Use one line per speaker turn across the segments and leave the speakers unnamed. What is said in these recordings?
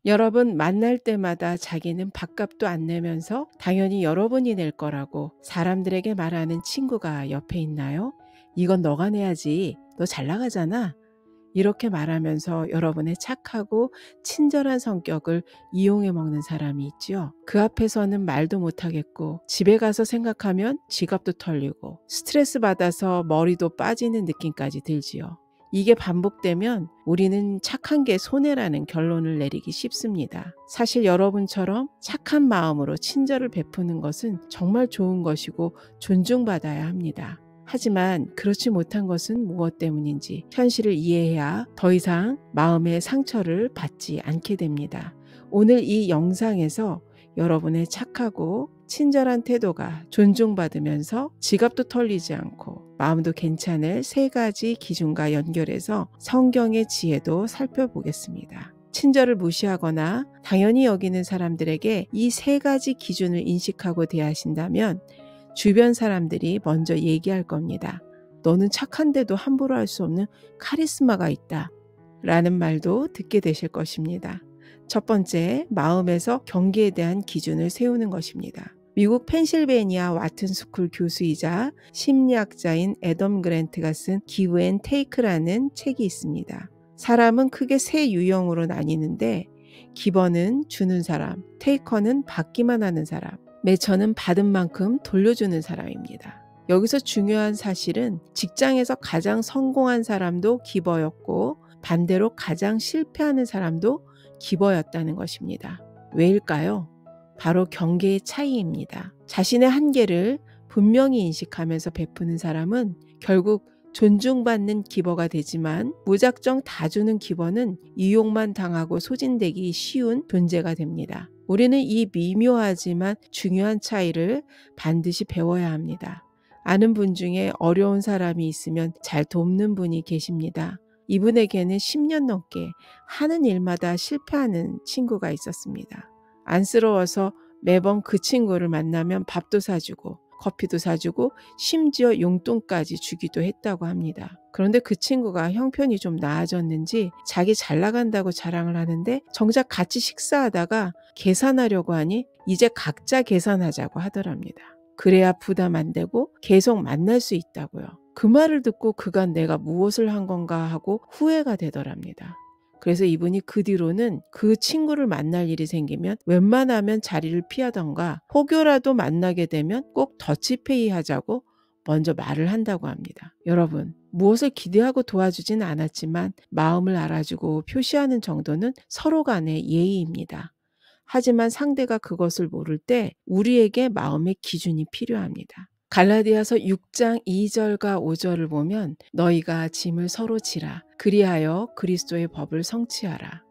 여러분 만날 때마다 자기는 밥값도 안 내면서 당연히 여러분이 낼 거라고 사람들에게 말하는 친구가 옆에 있나요? 이건 너가 내야지. 너 잘 나가잖아. 이렇게 말하면서 여러분의 착하고 친절한 성격을 이용해 먹는 사람이 있죠. 그 앞에서는 말도 못하겠고 집에 가서 생각하면 지갑도 털리고 스트레스 받아서 머리도 빠지는 느낌까지 들지요. 이게 반복되면 우리는 착한 게 손해라는 결론을 내리기 쉽습니다. 사실 여러분처럼 착한 마음으로 친절을 베푸는 것은 정말 좋은 것이고 존중받아야 합니다. 하지만 그렇지 못한 것은 무엇 때문인지 현실을 이해해야 더 이상 마음의 상처를 받지 않게 됩니다. 오늘 이 영상에서 여러분의 착하고 친절한 태도가 존중받으면서 지갑도 털리지 않고 마음도 괜찮을 3가지 기준과 연결해서 성경의 지혜도 살펴보겠습니다. 친절을 무시하거나 당연히 여기는 사람들에게 이 3가지 기준을 인식하고 대하신다면 주변 사람들이 먼저 얘기할 겁니다. 너는 착한데도 함부로 할 수 없는 카리스마가 있다. 라는 말도 듣게 되실 것입니다. 첫 번째, 마음에서 경계에 대한 기준을 세우는 것입니다. 미국 펜실베니아 와튼 스쿨 교수이자 심리학자인 애덤 그랜트가 쓴 기브 앤 테이크라는 책이 있습니다. 사람은 크게 3 유형으로 나뉘는데 기버는 주는 사람, 테이커는 받기만 하는 사람, 매처는 받은 만큼 돌려주는 사람입니다. 여기서 중요한 사실은 직장에서 가장 성공한 사람도 기버였고 반대로 가장 실패하는 사람도 기버였다는 것입니다. 왜일까요? 바로 경계의 차이입니다. 자신의 한계를 분명히 인식하면서 베푸는 사람은 결국 존중받는 기버가 되지만 무작정 다 주는 기버는 이용만 당하고 소진되기 쉬운 존재가 됩니다. 우리는 이 미묘하지만 중요한 차이를 반드시 배워야 합니다. 아는 분 중에 어려운 사람이 있으면 잘 돕는 분이 계십니다. 이분에게는 10년 넘게 하는 일마다 실패하는 친구가 있었습니다. 안쓰러워서 매번 그 친구를 만나면 밥도 사주고 커피도 사주고 심지어 용돈까지 주기도 했다고 합니다. 그런데 그 친구가 형편이 좀 나아졌는지 자기 잘 나간다고 자랑을 하는데 정작 같이 식사하다가 계산하려고 하니 이제 각자 계산하자고 하더랍니다. 그래야 부담 안 되고 계속 만날 수 있다고요. 그 말을 듣고 그간 내가 무엇을 한 건가 하고 후회가 되더랍니다. 그래서 이분이 그 뒤로는 그 친구를 만날 일이 생기면 웬만하면 자리를 피하던가 혹여라도 만나게 되면 꼭 더치페이 하자고 먼저 말을 한다고 합니다. 여러분, 무엇을 기대하고 도와주진 않았지만 마음을 알아주고 표시하는 정도는 서로 간의 예의입니다. 하지만 상대가 그것을 모를 때 우리에게 마음의 기준이 필요합니다. 갈라디아서 6장 2절과 5절을 보면 너희가 짐을 서로 지라 그리하여 그리스도의 법을 성취하라.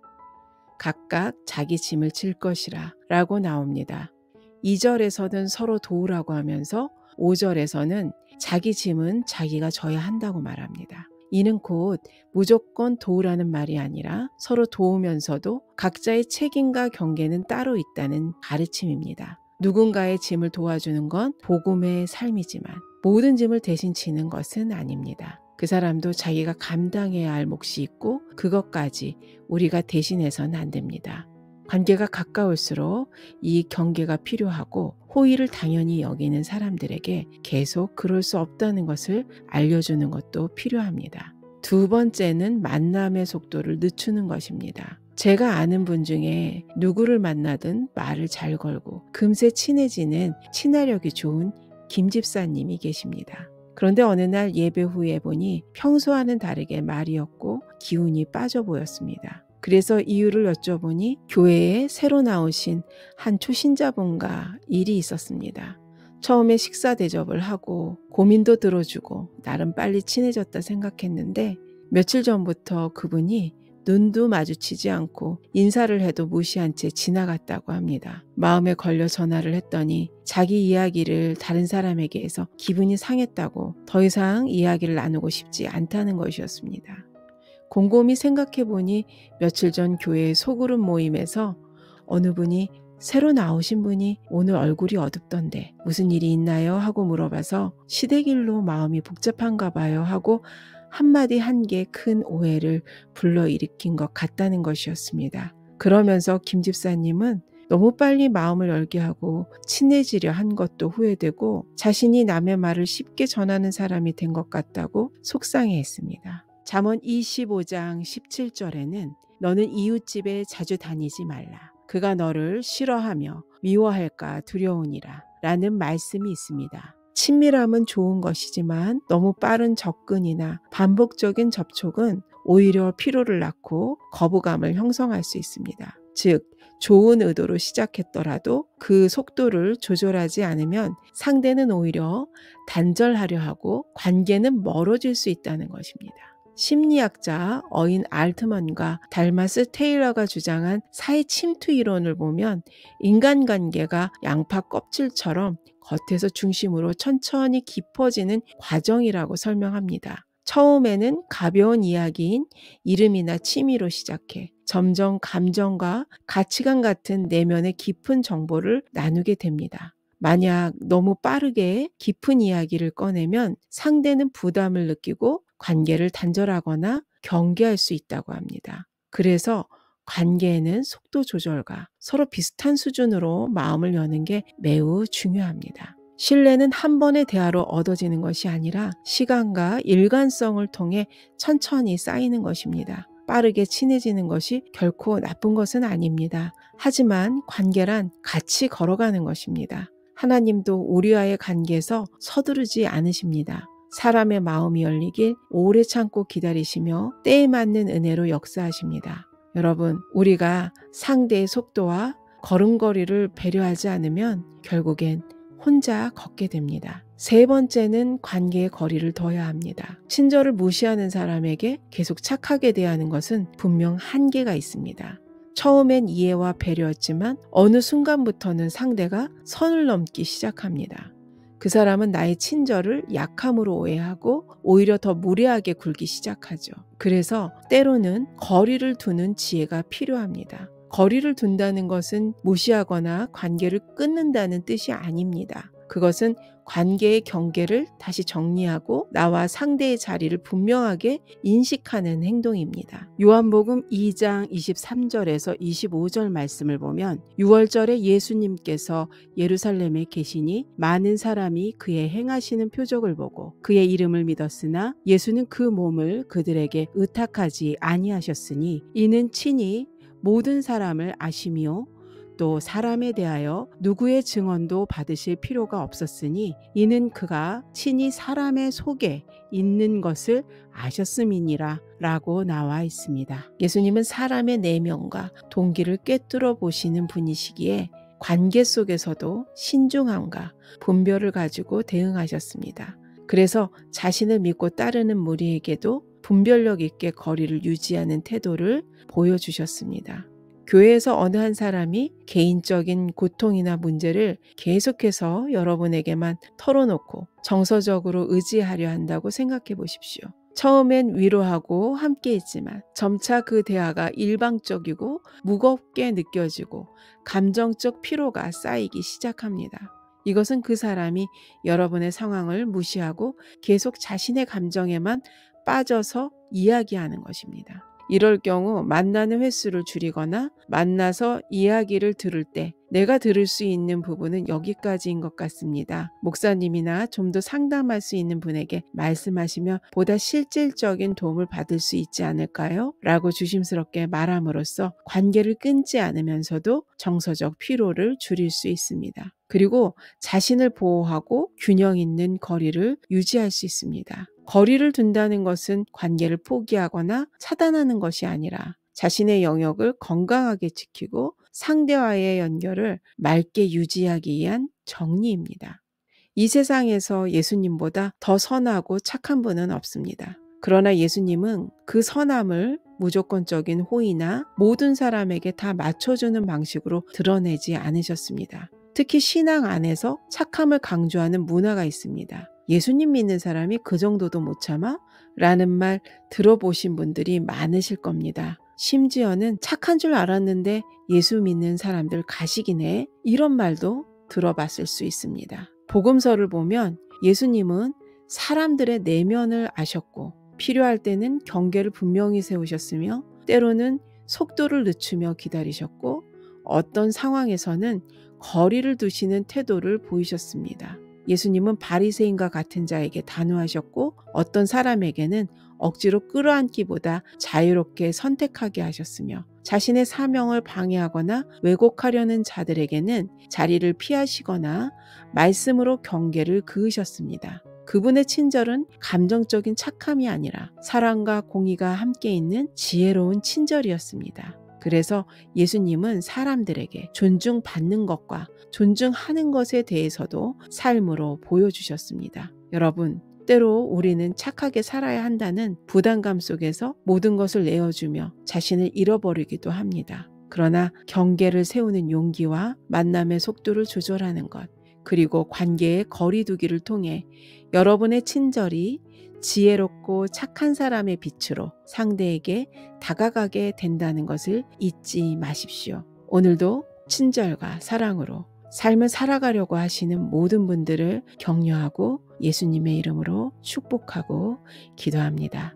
각각 자기 짐을 질 것이라 라고 나옵니다. 2절에서는 서로 도우라고 하면서 5절에서는 자기 짐은 자기가 져야 한다고 말합니다. 이는 곧 무조건 도우라는 말이 아니라 서로 도우면서도 각자의 책임과 경계는 따로 있다는 가르침입니다. 누군가의 짐을 도와주는 건 복음의 삶이지만 모든 짐을 대신 지는 것은 아닙니다. 그 사람도 자기가 감당해야 할 몫이 있고 그것까지 우리가 대신해서는 안 됩니다. 관계가 가까울수록 이 경계가 필요하고 호의를 당연히 여기는 사람들에게 계속 그럴 수 없다는 것을 알려주는 것도 필요합니다. 2번째는 만남의 속도를 늦추는 것입니다. 제가 아는 분 중에 누구를 만나든 말을 잘 걸고 금세 친해지는 친화력이 좋은 김 집사님이 계십니다. 그런데 어느 날 예배 후에 보니 평소와는 다르게 말이 없고 기운이 빠져 보였습니다. 그래서 이유를 여쭤보니 교회에 새로 나오신 한 초신자분과 일이 있었습니다. 처음에 식사 대접을 하고 고민도 들어주고 나름 빨리 친해졌다 생각했는데 며칠 전부터 그분이 눈도 마주치지 않고 인사를 해도 무시한 채 지나갔다고 합니다. 마음에 걸려 전화를 했더니 자기 이야기를 다른 사람에게 해서 기분이 상했다고 더 이상 이야기를 나누고 싶지 않다는 것이었습니다. 곰곰이 생각해보니 며칠 전 교회 소그룹 모임에서 어느 분이 새로 나오신 분이 오늘 얼굴이 어둡던데 무슨 일이 있나요? 하고 물어봐서 시댁일로 마음이 복잡한가 봐요 하고 한마디 한 게 큰 오해를 불러일으킨 것 같다는 것이었습니다. 그러면서 김 집사님은 너무 빨리 마음을 열게 하고 친해지려 한 것도 후회되고 자신이 남의 말을 쉽게 전하는 사람이 된 것 같다고 속상해했습니다. 잠언 25장 17절에는 너는 이웃집에 자주 다니지 말라. 그가 너를 싫어하며 미워할까 두려우니라 라는 말씀이 있습니다. 친밀함은 좋은 것이지만 너무 빠른 접근이나 반복적인 접촉은 오히려 피로를 낳고 거부감을 형성할 수 있습니다. 즉, 좋은 의도로 시작했더라도 그 속도를 조절하지 않으면 상대는 오히려 단절하려 하고 관계는 멀어질 수 있다는 것입니다. 심리학자 어인 알트먼과 달마스 테일러가 주장한 사회 침투 이론을 보면 인간관계가 양파 껍질처럼 겉에서 중심으로 천천히 깊어지는 과정이라고 설명합니다. 처음에는 가벼운 이야기인 이름이나 취미로 시작해 점점 감정과 가치관 같은 내면의 깊은 정보를 나누게 됩니다. 만약 너무 빠르게 깊은 이야기를 꺼내면 상대는 부담을 느끼고 관계를 단절하거나 경계할 수 있다고 합니다. 그래서 관계에는 속도 조절과 서로 비슷한 수준으로 마음을 여는 게 매우 중요합니다. 신뢰는 한 번의 대화로 얻어지는 것이 아니라 시간과 일관성을 통해 천천히 쌓이는 것입니다. 빠르게 친해지는 것이 결코 나쁜 것은 아닙니다. 하지만 관계란 같이 걸어가는 것입니다. 하나님도 우리와의 관계에서 서두르지 않으십니다. 사람의 마음이 열리길 오래 참고 기다리시며 때에 맞는 은혜로 역사하십니다. 여러분, 우리가 상대의 속도와 걸음걸이를 배려하지 않으면 결국엔 혼자 걷게 됩니다. 세 번째는 관계의 거리를 둬야 합니다. 친절을 무시하는 사람에게 계속 착하게 대하는 것은 분명 한계가 있습니다. 처음엔 이해와 배려였지만 어느 순간부터는 상대가 선을 넘기 시작합니다. 그 사람은 나의 친절을 약함으로 오해하고 오히려 더 무례하게 굴기 시작하죠. 그래서 때로는 거리를 두는 지혜가 필요합니다. 거리를 둔다는 것은 무시하거나 관계를 끊는다는 뜻이 아닙니다. 그것은 관계의 경계를 다시 정리하고 나와 상대의 자리를 분명하게 인식하는 행동입니다. 요한복음 2장 23절에서 25절 말씀을 보면 6월절에 예수님께서 예루살렘에 계시니 많은 사람이 그의 행하시는 표적을 보고 그의 이름을 믿었으나 예수는 그 몸을 그들에게 의탁하지 아니하셨으니 이는 친히 모든 사람을 아시며 또 사람에 대하여 누구의 증언도 받으실 필요가 없었으니 이는 그가 친히 사람의 속에 있는 것을 아셨음이니라 라고 나와 있습니다. 예수님은 사람의 내면과 동기를 꿰뚫어 보시는 분이시기에 관계 속에서도 신중함과 분별을 가지고 대응하셨습니다. 그래서 자신을 믿고 따르는 무리에게도 분별력 있게 거리를 유지하는 태도를 보여주셨습니다. 교회에서 어느 한 사람이 개인적인 고통이나 문제를 계속해서 여러분에게만 털어놓고 정서적으로 의지하려 한다고 생각해 보십시오. 처음엔 위로하고 함께 있지만 점차 그 대화가 일방적이고 무겁게 느껴지고 감정적 피로가 쌓이기 시작합니다. 이것은 그 사람이 여러분의 상황을 무시하고 계속 자신의 감정에만 빠져서 이야기하는 것입니다. 이럴 경우 만나는 횟수를 줄이거나 만나서 이야기를 들을 때 내가 들을 수 있는 부분은 여기까지인 것 같습니다. 목사님이나 좀 더 상담할 수 있는 분에게 말씀하시며 보다 실질적인 도움을 받을 수 있지 않을까요? 라고 조심스럽게 말함으로써 관계를 끊지 않으면서도 정서적 피로를 줄일 수 있습니다. 그리고 자신을 보호하고 균형 있는 거리를 유지할 수 있습니다. 거리를 둔다는 것은 관계를 포기하거나 차단하는 것이 아니라 자신의 영역을 건강하게 지키고 상대와의 연결을 맑게 유지하기 위한 정리입니다. 이 세상에서 예수님보다 더 선하고 착한 분은 없습니다. 그러나 예수님은 그 선함을 무조건적인 호의나 모든 사람에게 다 맞춰주는 방식으로 드러내지 않으셨습니다. 특히 신앙 안에서 착함을 강조하는 문화가 있습니다. 예수님 믿는 사람이 그 정도도 못 참아? 라는 말 들어보신 분들이 많으실 겁니다. 심지어는 착한 줄 알았는데 예수 믿는 사람들 가식이네, 이런 말도 들어봤을 수 있습니다. 복음서를 보면 예수님은 사람들의 내면을 아셨고 필요할 때는 경계를 분명히 세우셨으며 때로는 속도를 늦추며 기다리셨고 어떤 상황에서는 거리를 두시는 태도를 보이셨습니다. 예수님은 바리새인과 같은 자에게 단호하셨고 어떤 사람에게는 억지로 끌어안기보다 자유롭게 선택하게 하셨으며 자신의 사명을 방해하거나 왜곡하려는 자들에게는 자리를 피하시거나 말씀으로 경계를 그으셨습니다. 그분의 친절은 감정적인 착함이 아니라 사랑과 공의가 함께 있는 지혜로운 친절이었습니다. 그래서 예수님은 사람들에게 존중받는 것과 존중하는 것에 대해서도 삶으로 보여주셨습니다. 여러분, 때로 우리는 착하게 살아야 한다는 부담감 속에서 모든 것을 내어주며 자신을 잃어버리기도 합니다. 그러나 경계를 세우는 용기와 만남의 속도를 조절하는 것, 그리고 관계의 거리두기를 통해 여러분의 친절이 지혜롭고 착한 사람의 빛으로 상대에게 다가가게 된다는 것을 잊지 마십시오. 오늘도 친절과 사랑으로 삶을 살아가려고 하시는 모든 분들을 격려하고 예수님의 이름으로 축복하고 기도합니다.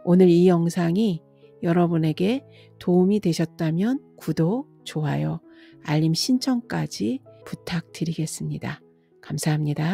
오늘 이 영상이 여러분에게 도움이 되셨다면 구독, 좋아요, 알림 신청까지 부탁드리겠습니다. 감사합니다.